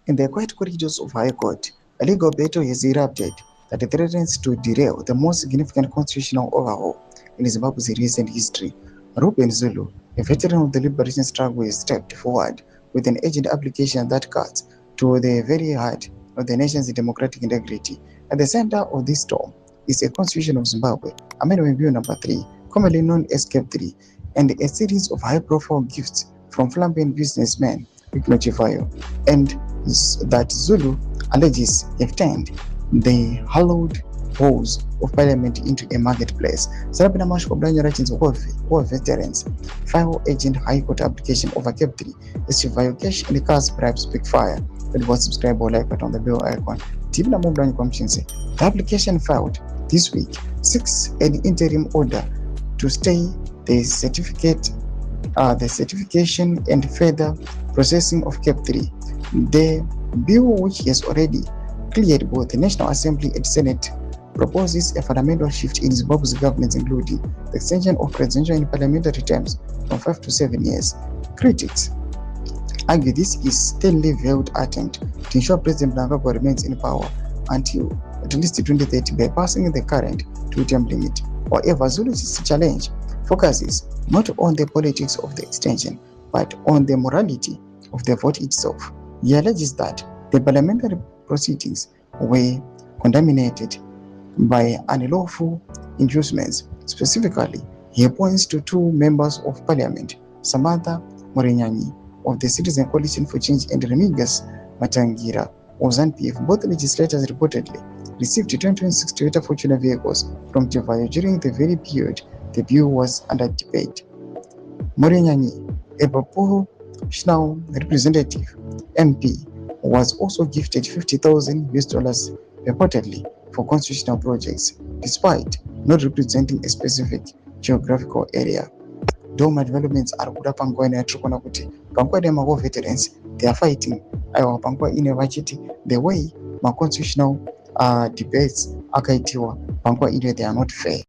In the quiet corridors of High Court, a legal battle has erupted that threatens to derail the most significant constitutional overhaul in Zimbabwe's recent history. Ruben Zulu, a veteran of the liberation struggle, has stepped forward with an urgent application that cuts to the very heart of the nation's democratic integrity. At the center of this storm is a Constitution of Zimbabwe, Amendment Bill Number 3, commonly known as CAP 3, and a series of high-profile gifts from flamboyant businessman Ignochivayo, and that Zulu alleges have turned the hallowed halls of parliament into a marketplace. Sarabina Mashko Blanyo Rachins who are veterans file agent high court application over CAP 3 is to via cash and cars bribes big fire. But was subscribe or like on the bell icon. Tibna Mublanyo Comchinse. The application filed this week seeks an interim order to stay the certification and further processing of CAP 3. The bill, which has already cleared both the National Assembly and Senate, proposes a fundamental shift in Zimbabwe's governance, including the extension of presidential and parliamentary terms from 5 to 7 years. Critics argue this is a thinly veiled attempt to ensure President Mnangagwa remains in power until at least 2030 by passing the current two-term limit. However, Zulu's challenge focuses not on the politics of the extension, but on the morality of the vote itself. He alleges that the parliamentary proceedings were contaminated by unlawful inducements. Specifically, he points to two members of parliament, Samantha Morenyanyi of the Citizen Coalition for Change and Remigius Matangira of ZANU-PF. Both legislators reportedly received 2026 Toyota Fortuner vehicles from Jevayo during the very period the bill was under debate. Morenyanyi, a proportional representative MP, was also gifted $50,000 reportedly for constitutional projects, despite not representing a specific geographical area. Doma developments are kuda panguwa inayotrukona kuti panguwa ine ma veterans they are fighting aiwa panguwa ine vachiti the way ma constitutional debates akaitiwa panguwa ine they are not fair.